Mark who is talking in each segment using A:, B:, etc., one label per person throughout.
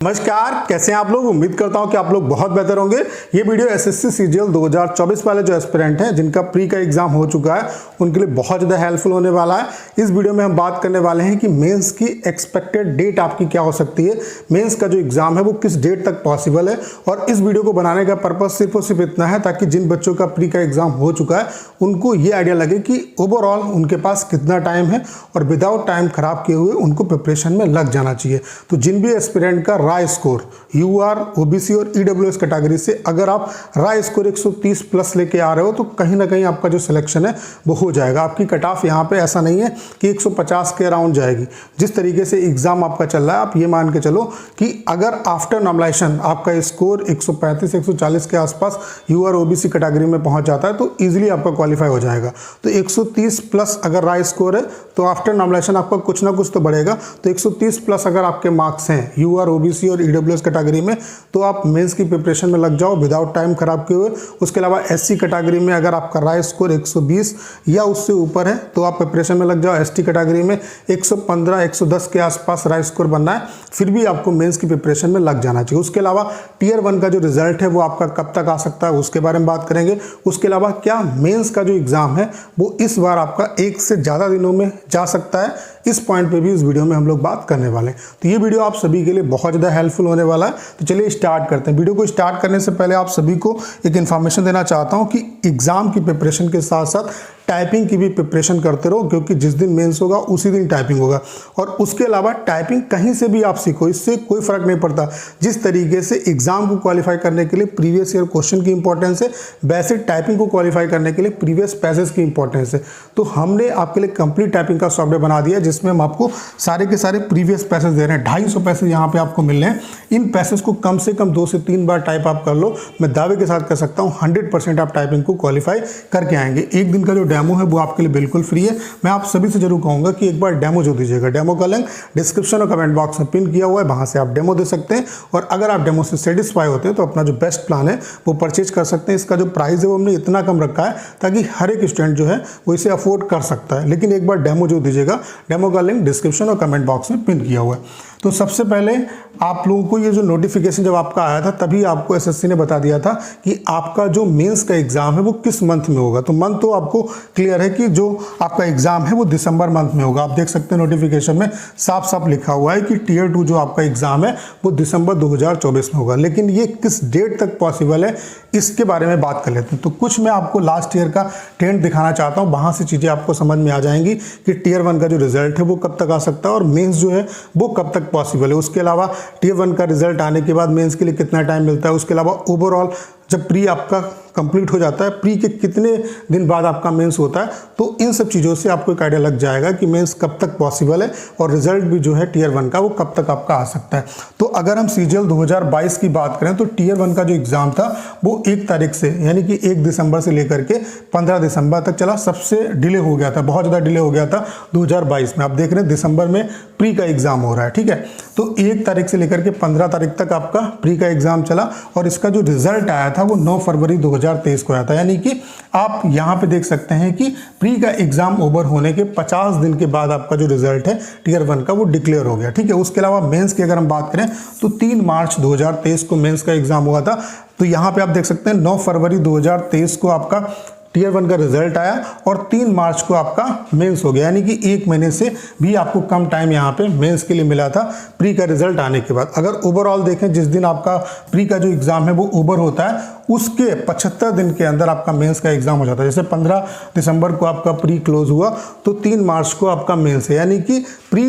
A: नमस्कार, कैसे हैं आप लोग। उम्मीद करता हूं कि आप लोग बहुत बेहतर होंगे। ये वीडियो एसएससी सीजीएल 2024 वाले जो एस्पिरेंट हैं जिनका प्री का एग्जाम हो चुका है उनके लिए बहुत ज़्यादा हेल्पफुल होने वाला है। इस वीडियो में हम बात करने वाले हैं कि मेंस की एक्सपेक्टेड डेट आपकी क्या हो सकती है, मेंस का जो एग्जाम है वो किस डेट तक पॉसिबल है। और इस वीडियो को बनाने का पर्पज सिर्फ और सिर्फ इतना है ताकि जिन बच्चों का प्री का एग्जाम हो चुका है उनको ये आइडिया लगे कि ओवरऑल उनके पास कितना टाइम है और विदाउट टाइम खराब किए हुए उनको प्रिपरेशन में लग जाना चाहिए। तो जिन भी एस्पिरेंट का राय स्कोर यूआर, ओबीसी और ईडब्ल्यूएस कैटेगरी से अगर आप राय स्कोर 130 प्लस लेके आ रहे हो तो कहीं ना कहीं आपका जो सिलेक्शन है वो हो जाएगा। आपकी कट ऑफ यहाँ पे ऐसा नहीं है कि 150 के अराउंड जाएगी। जिस तरीके से एग्जाम आपका चल रहा है आप ये मान के चलो कि अगर आफ्टर नॉर्मलाइजेशन आपका स्कोर 135-140 के आसपास यूआर ओबीसी कैटेगरी में पहुंच जाता है तो ईजिली आपका क्वालिफाई हो जाएगा। तो 130 प्लस अगर राय स्कोर है तो आफ्टर नॉर्मलाइजेशन आपका कुछ ना कुछ तो बढ़ेगा। तो 130 प्लस अगर आपके मार्क्स हैं यूआर, ओबीसी और ईडब्ल्यूएस कैटेगरी में तो आप मेंस की प्रिपरेशन में लग जाओ विदाउट टाइम खराब किए हुए। उसके अलावा एससी कैटेगरी में अगर आपका राय स्कोर 120 या उससे ऊपर है तो आप प्रिपरेशन में लग जाओ। एसटी कैटेगरी में 115-110 के आसपास राय स्कोर बनना है, फिर भी आपको मेंस की प्रिपरेशन में लग जाना चाहिए। उसके अलावा टियर 1 का जो रिजल्ट है वो आपका कब तक आ सकता है उसके बारे में बात करेंगे। उसके अलावा क्या मेंस का जो एग्जाम है वो इस बार आपका एक से ज़्यादा दिनों में जा सकता है, इस पॉइंट पे भी इस वीडियो में हम लोग बात करने वाले हैं। तो ये वीडियो आप सभी के लिए बहुत ज़्यादा हेल्पफुल होने वाला है। तो चलिए स्टार्ट करते हैं। वीडियो को स्टार्ट करने से पहले आप सभी को एक इन्फॉर्मेशन देना चाहता हूं कि एग्जाम की प्रिपरेशन के साथ साथ टाइपिंग की भी प्रिपरेशन करते रहो, क्योंकि जिस दिन मेंस होगा उसी दिन टाइपिंग होगा। और उसके अलावा टाइपिंग कहीं से भी आप सीखो, इससे कोई फर्क नहीं पड़ता। जिस तरीके से एग्जाम को क्वालिफाई करने के लिए प्रीवियस ईयर क्वेश्चन की इंपॉर्टेंस है, वैसे टाइपिंग को क्वालिफाई करने के लिए प्रीवियस पैसेज की इंपॉर्टेंस है। तो हमने आपके लिए कंप्लीट टाइपिंग का सॉफ्टवेयर बना दिया जिसमें हम आपको सारे के सारे प्रीवियस पैसेज दे रहे हैं। 250 पैसेज यहाँ पे आपको मिल रहे हैं। इन पैसेज को कम से कम 2 से 3 बार टाइप आप कर लो। मैं दावे के साथ कह सकता हूँ 100% आप टाइपिंग को क्वालिफाई करके आएंगे। एक दिन का जो डेमो है वो आपके लिए बिल्कुल फ्री है। मैं आप सभी से जरूर कहूँगा कि एक बार डेमो जो दीजिएगा। डेमो का लिंक डिस्क्रिप्शन और कमेंट बॉक्स में पिन किया हुआ है, वहाँ से आप डेमो दे सकते हैं। और अगर आप डेमो से सेटिस्फाई होते हैं तो अपना जो बेस्ट प्लान है वो परचेज कर सकते हैं। इसका जो प्राइस है वो हमने इतना कम रखा है ताकि हर एक स्टूडेंट जो है वो इसे अफोर्ड कर सकता है। लेकिन एक बार डेमो जो दीजिएगा, डेमो का लिंक डिस्क्रिप्शन और कमेंट बॉक्स में पिन किया हुआ है। तो सबसे पहले आप लोगों को ये जो नोटिफिकेशन जब आपका आया था तभी आपको एसएससी ने बता दिया था कि आपका जो मेंस का एग्जाम है वो किस मंथ में होगा। तो मंथ तो आपको क्लियर है कि जो आपका एग्जाम है वो दिसंबर मंथ में होगा। आप देख सकते हैं नोटिफिकेशन में साफ साफ लिखा हुआ है कि टियर 2 जो आपका एग्जाम है वो दिसंबर 2024 में होगा। लेकिन ये किस डेट तक पॉसिबल है इसके बारे में बात कर लेते हैं। तो कुछ मैं आपको लास्ट ईयर का ट्रेंड दिखाना चाहता हूँ, वहाँ से चीज़ें आपको समझ में आ जाएंगी कि टियर 1 का जो रिजल्ट है वो कब तक आ सकता है और मेंस जो है वो कब तक पॉसिबल है। उसके अलावा टियर 1 का रिजल्ट आने के बाद मेंस के लिए कितना टाइम मिलता है। उसके अलावा ओवरऑल जब प्री आपका कंप्लीट हो जाता है, प्री के कितने दिन बाद आपका मेंस होता है। तो इन सब चीज़ों से आपको एक आइडिया लग जाएगा कि मेंस कब तक पॉसिबल है और रिजल्ट भी जो है टियर 1 का वो कब तक आपका आ सकता है। तो अगर हम सीजीएल 2022 की बात करें तो टियर 1 का जो एग्ज़ाम था वो 1 तारीख से यानी कि 1 दिसंबर से लेकर के 15 दिसंबर तक चला। सबसे डिले हो गया था, बहुत ज़्यादा डिले हो गया था 2022 में। आप देख रहे हैं दिसंबर में प्री का एग्ज़ाम हो रहा है, ठीक है। तो 1 तारीख से लेकर के 15 तारीख तक आपका प्री का एग्ज़ाम चला और इसका जो रिजल्ट आया था वो 9 फरवरी 2023 को आया था। यानी कि आप यहाँ पे देख सकते हैं कि प्री का एग्जाम ओवर होने के 50 दिन के बाद आपका जो रिजल्ट है टियर 1 का वो डिक्लेयर हो गया, ठीक है। उसके अलावा मेंस की अगर हम बात करें तो 3 मार्च 2023 को मेंस का एग्जाम हुआ था। तो यहाँ पे आप देख सकते हैं 9 फरवरी 2023 को आपका टियर 1 का रिजल्ट आया और 3 मार्च को आपका मेंस हो गया। यानी कि 1 महीने से भी आपको कम टाइम यहाँ पे मेंस के लिए मिला था प्री का रिजल्ट आने के बाद। अगर ओवरऑल देखें जिस दिन आपका प्री का जो एग्ज़ाम है वो ओवर होता है उसके 75 दिन के अंदर आपका मेंस का एग्ज़ाम हो जाता है। जैसे 15 दिसंबर को आपका प्री क्लोज हुआ तो 3 मार्च को आपका मेंस है। यानी कि प्री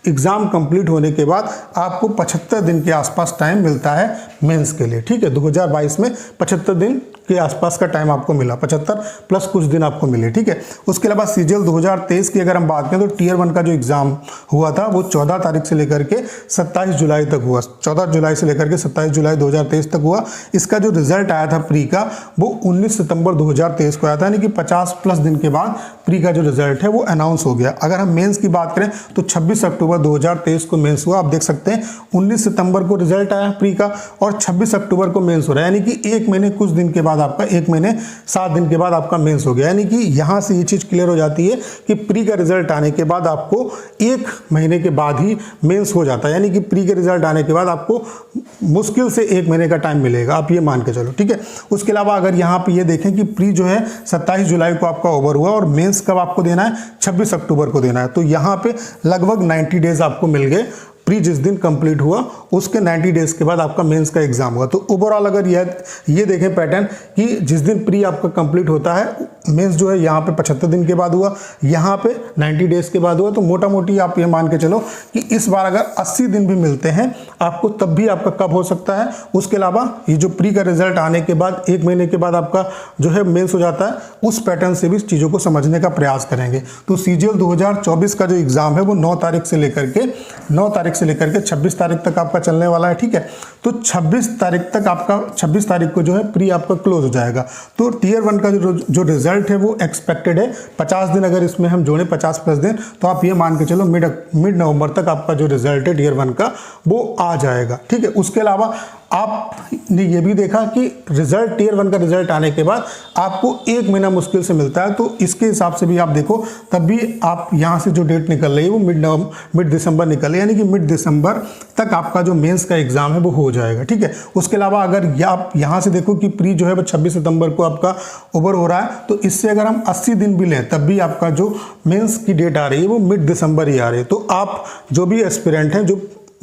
A: एग्ज़ाम कंप्लीट होने के बाद आपको 75 दिन के आसपास टाइम मिलता है मेंस के लिए, ठीक है। 2022 में 75 दिन के आसपास का टाइम आपको मिला, 75 प्लस कुछ दिन आपको मिले, ठीक है। उसके अलावा सीजीएल 2023 की अगर हम बात करें तो टियर 1 का जो एग्ज़ाम हुआ था वो 14 तारीख से लेकर के 27 जुलाई तक हुआ। 14 जुलाई से लेकर के 27 जुलाई 2023 तक हुआ। इसका जो रिजल्ट आया था प्री का वो 19 सितंबर 2023 को आया था। यानी कि 50 प्लस दिन के बाद प्री का जो रिजल्ट है वो अनाउंस हो गया। अगर हम मेंस की बात करें तो 26 अक्टूबर अक्टूबर 2023 को मेंस हुआ। आप देख सकते हैं 19 सितंबर को रिजल्ट आया प्री का और 26 अक्टूबर को मेंस हो रहा है, यानी कि 1 महीने कुछ दिन के बाद आपका 1 महीने 7 दिन के बाद आपका मेंस हो गया। यानी कि यहाँ से ये चीज़ क्लियर हो जाती है कि प्री का रिजल्ट आने के बाद आपको 1 महीने के बाद ही मेंस हो जाता है, यानी कि प्री के रिजल्ट आने के बाद आपको मुश्किल से 1 महीने का टाइम मिलेगा, आप ये मान के चलो, ठीक है। उसके अलावा अगर यहाँ पे ये देखें कि प्री जो है 27 जुलाई को आपका ओवर हुआ और मेंस कब आपको देना है, 26 अक्टूबर को देना है, तो यहाँ पे लगभग 90 डेज आपको मिल गए। प्री जिस दिन कंप्लीट हुआ उसके 90 डेज के बाद आपका मेंस का एग्जाम हुआ। तो ओवरऑल अगर ये देखें पैटर्न कि जिस दिन प्री आपका कंप्लीट होता है, मेंस जो है यहाँ पे 75 दिन के बाद हुआ, यहाँ पे 90 डेज के बाद हुआ। तो मोटा मोटी आप ये मान के चलो कि इस बार अगर 80 दिन भी मिलते हैं आपको तब भी आपका कब हो सकता है। उसके अलावा ये जो प्री का रिजल्ट आने के बाद 1 महीने के बाद आपका जो है मेंस हो जाता है, उस पैटर्न से भी चीज़ों को समझने का प्रयास करेंगे। तो सीजीएल 2024 का जो एग्जाम है वो 9 तारीख से लेकर के 26 तारीख तक आपका चलने वाला है, ठीक है। तो 26 तारीख तक आपका 26 तारीख को जो है प्री आपका क्लोज हो जाएगा। तो टीयर 1 का जो रिजल्ट है वो एक्सपेक्टेड है 50 दिन, अगर इसमें हम जोड़ें 50 प्लस दिन तो आप ये मान के चलो मिड नवंबर तक आपका जो रिजल्ट है टीयर 1 का वो आ जाएगा, ठीक है। उसके अलावा आपने ये भी देखा कि रिजल्ट टीयर 1 का रिजल्ट आने के बाद आपको 1 महीना मुश्किल से मिलता है, तो इसके हिसाब से भी आप देखो तब भी आप यहाँ से जो डेट निकल रही है वो मिड दिसंबर निकल रही है, यानी कि मिड दिसंबर तक आपका जो मेंस का एग्जाम है वो हो जाएगा, ठीक है। उसके अलावा अगर आप यहाँ से देखो कि प्री जो है वो 26 सितंबर को आपका ओवर हो रहा है, तो इससे अगर हम 80 दिन भी लें तब भी आपका जो मेंस की डेट आ रही है वो मिड दिसंबर ही आ रही है। तो आप जो भी एस्पिरेंट हैं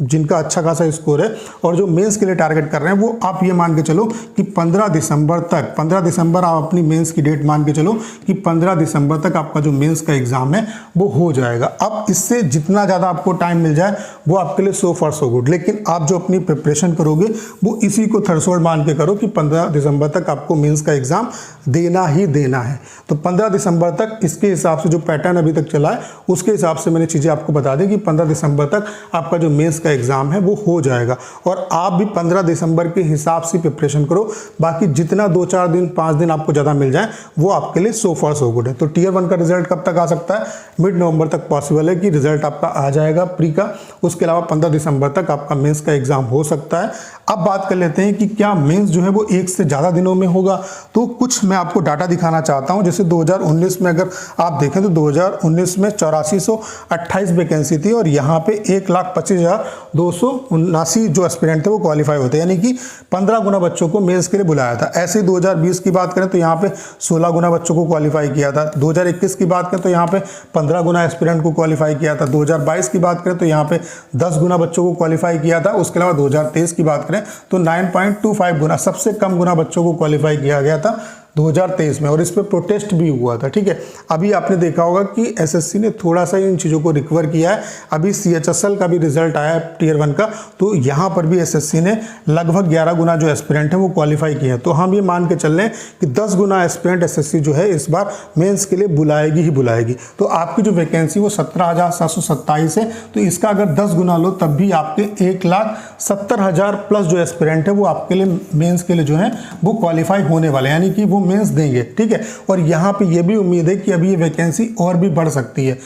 A: जिनका अच्छा खासा स्कोर है और जो मेंस के लिए टारगेट कर रहे हैं, वो आप ये मान के चलो कि 15 दिसंबर आप अपनी मेंस की डेट मान के चलो कि 15 दिसंबर तक आपका जो मेंस का एग्जाम है वो हो जाएगा। अब इससे जितना ज़्यादा आपको टाइम मिल जाए वो आपके लिए सो फॉर सो गुड, लेकिन आप जो अपनी प्रिपरेशन करोगे वो इसी को थ्रेशोल्ड मान के करो कि 15 दिसंबर तक आपको मेंस का एग्जाम देना ही देना है। तो 15 दिसंबर तक इसके हिसाब से जो पैटर्न अभी तक चला है उसके हिसाब से मैंने चीज़ें आपको बता दी कि 15 दिसंबर तक आपका जो मेंस का एग्जाम है वो हो जाएगा। और आप भी 15 दिसंबर के हिसाब से प्रिपरेशन करो, बाकी जितना 2-4 दिन 5 दिन आपको ज़्यादा मिल जाए वो आपके लिए सो फॉर सो गुड है। तो टीयर 1 का रिजल्ट कब तक आ सकता है, मिड नवंबर तक पॉसिबल है कि रिजल्ट आपका आ जाएगा प्री का। उसके अलावा 15 दिसंबर तक आपका मेंस का एग्जाम हो सकता है। अब बात कर लेते हैं कि क्या मेंस जो है वो 1 से ज़्यादा दिनों में होगा। तो कुछ मैं आपको डाटा दिखाना चाहता हूं। जैसे 2019 में अगर आप देखें तो 2019 में 8428 वैकेंसी थी और यहाँ पे 1,25,279 जो एस्पिरेंट थे वो क्वालिफाई होते, यानी कि 15 गुना बच्चों को मेंस के लिए बुलाया था। ऐसे 2020 की बात करें तो यहाँ पे 16 गुना बच्चों को क्वालिफाई किया था। 2021 की बात करें तो यहाँ पे 15 गुना एस्पिरेंट को क्वालिफाई किया था। 2022 की बात करें तो यहाँ पे 10 गुना बच्चों को क्वालिफाई किया था। उसके अलावा 2023 की बात करें तो 9.25 गुना, सबसे कम गुना बच्चों को क्वालिफाई किया गया था 2023 में, और इस पर प्रोटेस्ट भी हुआ था, ठीक है। अभी आपने देखा होगा कि एसएससी ने थोड़ा सा इन चीज़ों को रिकवर किया है। अभी सीएचएसएल का भी रिजल्ट आया है टीयर 1 का, तो यहाँ पर भी एसएससी ने लगभग 11 गुना जो एस्पिरेंट है वो क्वालिफाई किए हैं। तो हम ये मान के चल रहे हैं कि 10 गुना एस्पिरेंट एसएससी जो है इस बार मेंस के लिए बुलाएगी ही बुलाएगी। तो आपकी जो वैकेंसी वो 17,727 है, तो इसका अगर 10 गुना लो तब भी आपके 1,70,000 प्लस जो एस्पिरेंट है वो आपके लिए मेंस के लिए जो है वो क्वालिफाई होने वाले, यानी कि वो मेंस देंगे, ठीक है। और यहाँ पे ये भी उम्मीद है कि अभी ये वैकेंसी और भी बढ़ सकती है।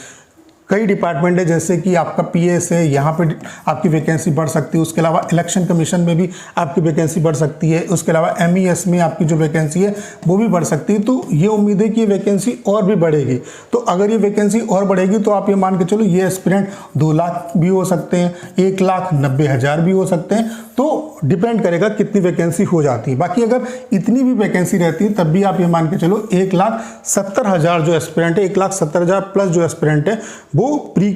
A: कई डिपार्टमेंट है जैसे कि आपका पीएस है, यहाँ पे आपकी वैकेंसी बढ़ सकती है। उसके अलावा इलेक्शन कमीशन में भी आपकी वैकेंसी बढ़ सकती है। उसके अलावा एमईएस में आपकी जो वैकेंसी है वो भी बढ़ सकती है। तो ये उम्मीद है कि ये वैकेंसी और भी बढ़ेगी। तो अगर ये वैकेंसी और बढ़ेगी तो आप ये मान के चलो ये एस्पिरेंट 2 लाख भी हो सकते हैं, 1,90,000 भी हो सकते हैं। तो डिपेंड करेगा कितनी वैकेंसी हो जाती है। बाकी अगर इतनी भी वैकेंसी रहती है तब भी आप ये मान के चलो 1,70,000 जो एस्पिरेंट है, 1,70,000 प्लस जो एस्पिरेंट है वो प्री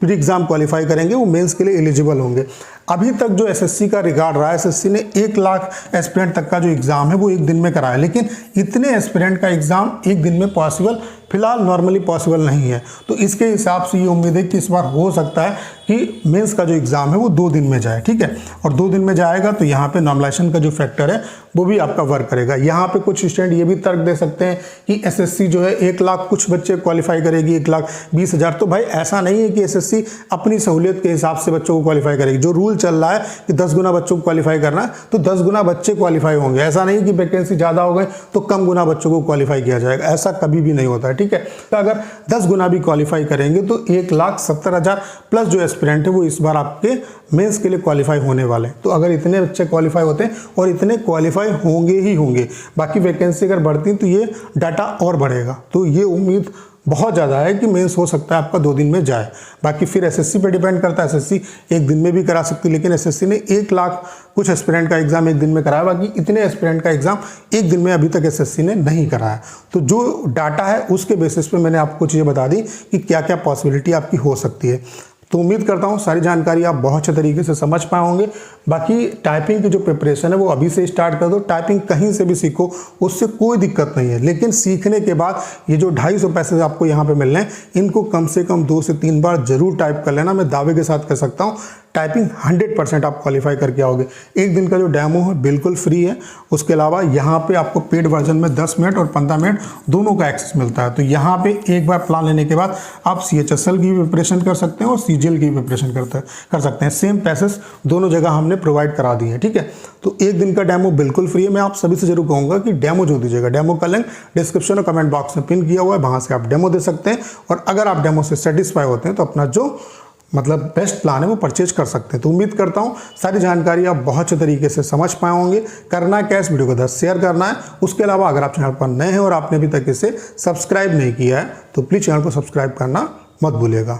A: एग्जाम क्वालिफाई करेंगे, वो मेंस के लिए एलिजिबल होंगे। अभी तक जो एसएससी का रिकॉर्ड रहा है, एसएससी ने 1 लाख एस्पिरेंट तक का जो एग्जाम है वो एक दिन में कराया, लेकिन इतने एस्पिरेंट का एग्जाम एक दिन में पॉसिबल फिलहाल नॉर्मली पॉसिबल नहीं है। तो इसके हिसाब से ये उम्मीद है कि इस बार हो सकता है कि मेंस का जो एग्जाम है वो 2 दिन में जाए, ठीक है। और 2 दिन में जाएगा तो यहाँ पे नॉर्मलाइजेशन का जो फैक्टर है वो भी आपका वर्क करेगा। यहाँ पे कुछ स्टूडेंट ये भी तर्क दे सकते हैं कि एसएससी जो है 1 लाख कुछ बच्चे क्वालिफाई करेगी, 1,20,000। तो भाई ऐसा नहीं है कि एसएससी अपनी सहूलियत के हिसाब से बच्चों को क्वालिफाई करेगी। जो रूल चल रहा है कि 10 गुना बच्चों को क्वालिफाई करना है तो 10 गुना बच्चे क्वालिफाई होंगे। ऐसा नहीं कि वैकेंसी ज़्यादा हो गए तो कम गुना बच्चों को क्वालिफाई किया जाएगा, ऐसा कभी भी नहीं होता है। ठीक है, तो अगर 10 गुना भी क्वालिफाई करेंगे तो 1,70,000 प्लस जो एस्पिरेंट है वो इस बार आपके मेंस के लिए क्वालिफाई होने वाले हैं। तो अगर इतने बच्चे क्वालिफाई होते हैं और इतने क्वालिफाई होंगे ही होंगे, बाकी वैकेंसी अगर बढ़ती तो ये डाटा और बढ़ेगा। तो ये उम्मीद बहुत ज़्यादा है कि मेंस हो सकता है आपका 2 दिन में जाए। बाकी फिर एसएससी पे डिपेंड करता है, एसएससी 1 दिन में भी करा सकती है, लेकिन एसएससी ने 1 लाख कुछ एस्पिरेंट का एग्जाम 1 दिन में कराया, बाकी इतने एस्पिरेंट का एग्जाम 1 दिन में अभी तक एसएससी ने नहीं कराया। तो जो डाटा है उसके बेसिस पे मैंने आपको चीज़ें बता दी कि क्या क्या पॉसिबिलिटी आपकी हो सकती है। तो उम्मीद करता हूँ सारी जानकारी आप बहुत अच्छे तरीके से समझ पाए होंगे। बाकी टाइपिंग की जो प्रिपरेशन है वो अभी से स्टार्ट कर दो, टाइपिंग कहीं से भी सीखो, उससे कोई दिक्कत नहीं है। लेकिन सीखने के बाद ये जो 250 पैसे आपको यहाँ पे मिल रहे हैं, इनको कम से कम 2 से 3 बार जरूर टाइप कर लेना। मैं दावे के साथ कह सकता हूँ टाइपिंग 100% आप क्वालिफाई करके आओगे। 1 दिन का जो डेमो है बिल्कुल फ्री है। उसके अलावा यहाँ पे आपको पेड वर्जन में 10 मिनट और 15 मिनट दोनों का एक्सेस मिलता है। तो यहाँ पे एक बार प्लान लेने के बाद आप CHSL की प्रिपरेशन कर सकते हैं और CGL की प्रिपरेशन कर सकते हैं। सेम पैसेस दोनों जगह हमने प्रोवाइड करा दिए हैं। ठीक है, तो 1 दिन का डेमो बिल्कुल फ्री है। मैं आप सभी से जरूर कहूँगा कि डेमो जो दीजिएगा, डेमो का लिंक डिस्क्रिप्शन और कमेंट बॉक्स में पिन किया हुआ है, वहाँ से आप डेमो दे सकते हैं। और अगर आप डेमो से सेटिस्फाई होते हैं तो अपना जो बेस्ट प्लान है वो परचेज कर सकते हैं। तो उम्मीद करता हूँ सारी जानकारी आप बहुत अच्छे तरीके से समझ पाए होंगे। करना क्या, इस वीडियो को 10 शेयर करना है। उसके अलावा अगर आप चैनल पर नए हैं और आपने अभी तक इसे सब्सक्राइब नहीं किया है तो प्लीज़ चैनल को सब्सक्राइब करना मत भूलिएगा।